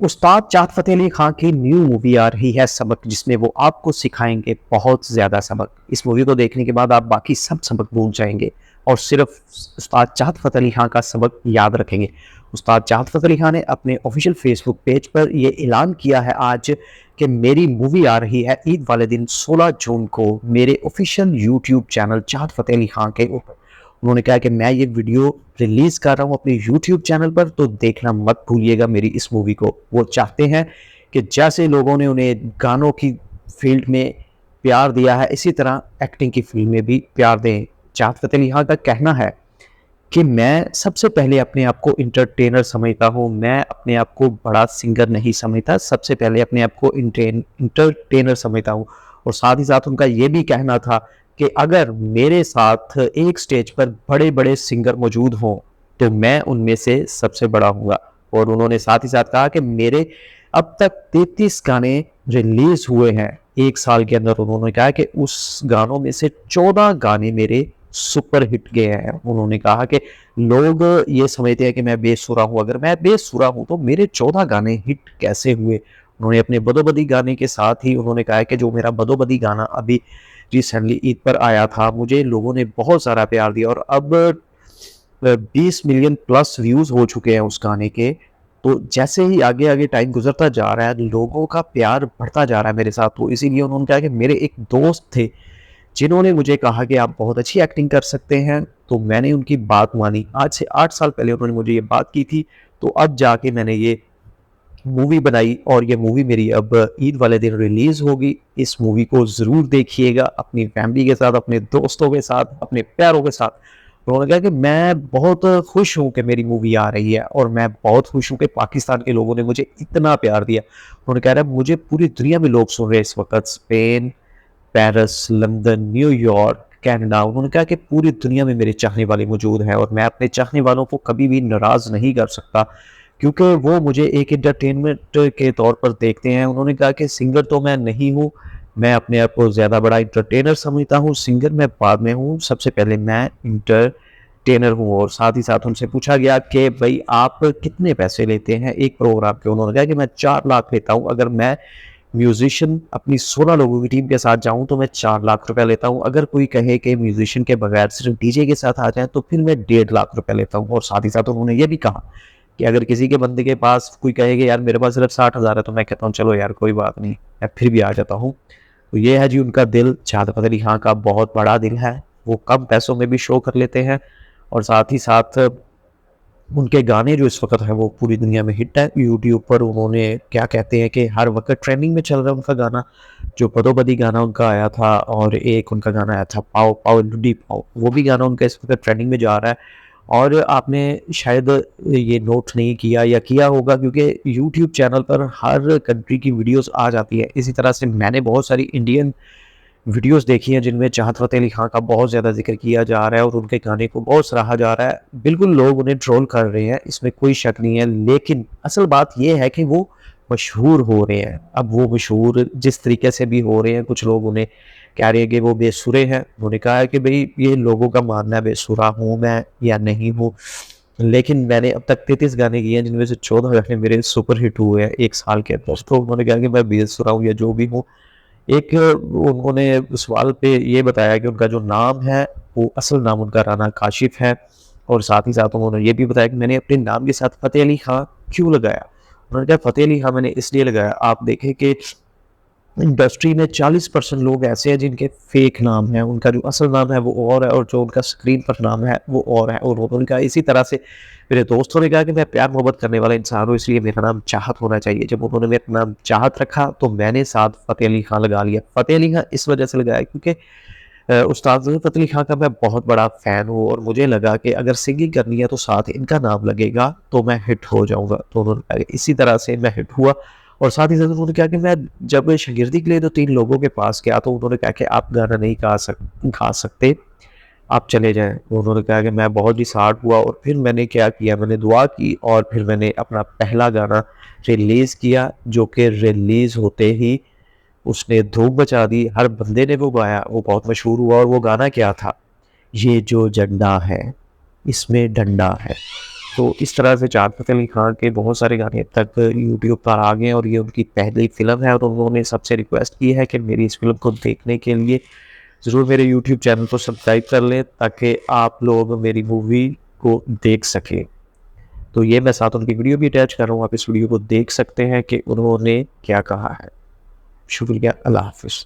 उस्ताद चाहत फ़तेह अली खां की new movie आ रही है सबक, जिसमें वो आपको सिखाएंगे बहुत ज़्यादा सबक। इस मूवी को देखने के बाद आप बाकी सब सबक भूल जाएंगे और सिर्फ उस्ताद चाहत फ़तेह अली खां का सबक याद रखेंगे। उस्ताद चाहत फ़तेह अली खां ने अपने ऑफिशियल फेसबुक पेज पर ये ऐलान किया है आज कि मेरी मूवी आ रही है ईद वाले दिन 16 जून को मेरे ऑफिशियल यूट्यूब चैनल चाहत फ़तेह अली खां के ऊपर। उन्होंने कहा कि मैं ये वीडियो रिलीज़ कर रहा हूँ अपने यूट्यूब चैनल पर, तो देखना मत भूलिएगा मेरी इस मूवी को। वो चाहते हैं कि जैसे लोगों ने उन्हें गानों की फील्ड में प्यार दिया है, इसी तरह एक्टिंग की फील्ड में भी प्यार दें। चाहत फ़तेह अली खां का कहना है कि मैं सबसे पहले अपने आप को एंटरटेनर समझता हूँ, मैं अपने आप को बड़ा सिंगर नहीं समझता, सबसे पहले अपने आप को एंटरटेनर समझता हूँ। और साथ ही साथ उनका ये भी कहना था कि अगर मेरे साथ एक स्टेज पर बड़े-बड़े सिंगर मौजूद हों, तो मैं उनमें से सबसे बड़ा हूँगा। और उन्होंने साथ ही साथ कहा कि मेरे अब तक 33 गाने रिलीज़ हुए हैं 1 साल के अंदर। उन्होंने कहा कि उस गानों में से 14 गाने मेरे सुपर हिट गए हैं। उन्होंने कहा कि लोग ये समझते हैं कि मैं बेसुरा हूँ, अगर मैं बेसुरा हूँ तो मेरे 14 गाने हिट कैसे हुए? उन्होंने अपने बदो-बदी गाने के साथ ही उन्होंने कहा है कि जो मेरा बदो-बदी गाना अभी रिसेंटली ईद पर आया था, मुझे लोगों ने बहुत सारा प्यार दिया और अब 20 मिलियन प्लस व्यूज़ हो चुके हैं उस गाने के। तो जैसे ही आगे-आगे टाइम गुज़रता जा रहा है, लोगों का प्यार बढ़ता जा रहा है मेरे साथ। तो इसीलिए उन्होंने कहा कि मेरे एक दोस्त थे, जिन्होंने मुझे कहा कि आप बहुत अच्छी एक्टिंग कर सकते हैं, तो मैंने उनकी बात मानी। आज से 8 साल पहले उन्होंने मुझे ये बात की थी, तो अब जाके मैंने ये मूवी बनाई और ये मूवी मेरी अब ईद वाले दिन रिलीज़ होगी। इस मूवी को ज़रूर देखिएगा अपनी फैमिली के साथ, अपने दोस्तों के साथ, अपने प्यारों के साथ। उन्होंने कहा कि मैं बहुत खुश हूँ कि मेरी मूवी आ रही है और मैं बहुत खुश हूँ कि पाकिस्तान के लोगों ने मुझे इतना प्यार दिया। उन्होंने कहा मुझे पूरी दुनिया में लोग सुन रहे हैं इस वक़्त, Spain, Paris, London, New York, Canada. उन्होंने कहा कि पूरी दुनिया में मेरे चाहने वाले मौजूद हैं और मैं अपने चाहने वालों को कभी भी नाराज़ नहीं कर सकता, क्योंकि वो मुझे एक एंटरटेनमेंट के तौर पर देखते हैं। उन्होंने कहा कि सिंगर तो मैं नहीं हूँ, मैं अपने आप को ज़्यादा बड़ा एंटरटेनर समझता हूँ, सिंगर मैं बाद में हूँ, सबसे पहले मैं एंटरटेनर हूँ। और साथ ही साथ उनसे पूछा गया कि भई आप कितने पैसे लेते हैं एक प्रोग्राम के? उन्होंने कहा कि मैं 4 लाख लेता हूँ, अगर मैं म्यूज़िशियन अपनी 16 लोगों की टीम के साथ जाऊँ तो मैं 4 लाख रुपए लेता हूँ। अगर कोई कहे कि म्यूज़िशियन के बगैर सिर्फ़ डीजे के साथ आ जाएँ तो फिर मैं 1.5 लाख रुपए लेता हूँ। और साथ ही साथ उन्होंने ये भी कहा कि अगर किसी के बंदे के पास कोई कहे कि यार मेरे पास सिर्फ़ 60,000 है, तो मैं कहता हूँ चलो यार कोई बात नहीं, मैं फिर भी आ जाता हूँ। तो ये है जी उनका दिल, चाहत फ़तेह अली खां का बहुत बड़ा दिल है। वो कम पैसों में भी शो कर लेते हैं और साथ ही साथ उनके गाने जो इस वक़्त हैं वो पूरी दुनिया में हिट है। यूट्यूब पर उन्होंने क्या कहते हैं कि हर वक़्त ट्रेंडिंग में चल रहा है उनका गाना, जो बदो-बदी गाना उनका आया था और एक उनका गाना आया था पाओ पाओ लुडी पाओ, वो भी गाना उनका इस वक़्त ट्रेंडिंग में जा रहा है। और आपने शायद ये नोट नहीं किया या किया होगा, क्योंकि यूट्यूब चैनल पर हर कंट्री की वीडियोज़ आ जाती है। इसी तरह से मैंने बहुत सारी इंडियन वीडियोज़ देखी हैं जिनमें चाहत फ़तेह अली खां का बहुत ज़्यादा ज़िक्र किया जा रहा है और उनके गाने को बहुत सराहा जा रहा है। बिल्कुल लोग उन्हें ट्रोल कर रहे हैं, इसमें कोई शक नहीं है, लेकिन असल बात ये है कि वो मशहूर हो रहे हैं। अब वो मशहूर जिस तरीके से भी हो रहे हैं, कुछ लोग उन्हें कह रहे हैं कि वो बेसुरे हैं। उन्होंने कहा है कि भई ये लोगों का मानना है बेसुरा हूँ मैं या नहीं हूँ, लेकिन मैंने अब तक 33 गाने किए हैं जिनमें से 14 गाने मेरे सुपर हिट हुए हैं 1 साल के अंदर। तो उन्होंने कहा कि मैं बेसुरा हूँ या जो भी हूँ। एक उन्होंने सवाल पे ये बताया कि उनका जो नाम है, वो असल नाम उनका राना काशिफ़ है। और साथ ही साथ उन्होंने ये भी बताया कि मैंने अपने नाम के साथ फ़तेह अली खां क्यों लगाया? उन्होंने कहा फ़तेह अली खां मैंने इसलिए लगाया, आप देखें कि इंडस्ट्री में 40% लोग ऐसे हैं जिनके फेक नाम हैं, उनका जो असल नाम है वो और है और जो उनका स्क्रीन पर नाम है वो और है। और उन्होंने कहा इसी तरह से मेरे दोस्तों ने कहा कि मैं प्यार मोहब्बत करने वाला इंसान हूँ, इसलिए मेरा नाम चाहत होना चाहिए। जब उन्होंने मेरा नाम चाहत रखा तो मैंने साथ फ़तेह अली खां लगा लिया। फ़तेह अली खां इस वजह से लगाया क्योंकि उस्ताद फ़तेह अली खां का मैं बहुत बड़ा फ़ैन हूँ और मुझे लगा कि अगर सिंगिंग करनी है तो साथ इनका नाम लगेगा तो मैं हिट हो जाऊँगा। तो उन्होंने कहा कि इसी तरह से मैं हिट हुआ। और साथ ही साथ उन्होंने कहा कि मैं जब शागिर्दी के लिए 2-3 लोगों के पास गया तो उन्होंने कहा कि आप गाना नहीं गा सकते, आप चले जाएँ। उन्होंने कहा कि मैं बहुत डिसहार्ट हुआ और फिर मैंने क्या किया, मैंने दुआ की और फिर मैंने अपना पहला गाना रिलीज़ किया, जो कि रिलीज़ होते ही उसने धूम मचा दी, हर बंदे ने वो गाया, वो बहुत मशहूर हुआ। और वो गाना क्या था? ये जो झंडा है, इसमें डंडा है। तो इस तरह से चाहत फ़तेह अली खान के बहुत सारे गाने अब तक यूट्यूब पर आ गए हैं और ये उनकी पहली फ़िल्म है और उन्होंने सबसे रिक्वेस्ट की है कि मेरी इस फ़िल्म को देखने के लिए ज़रूर मेरे यूट्यूब चैनल को सब्सक्राइब कर लें ताकि आप लोग मेरी मूवी को देख सकें। तो ये मैं साथ उनकी वीडियो भी अटैच कर रहा हूँ, आप इस वीडियो को देख सकते हैं कि उन्होंने क्या कहा है। शुक्रिया, अल्लाह हाफ़िज़।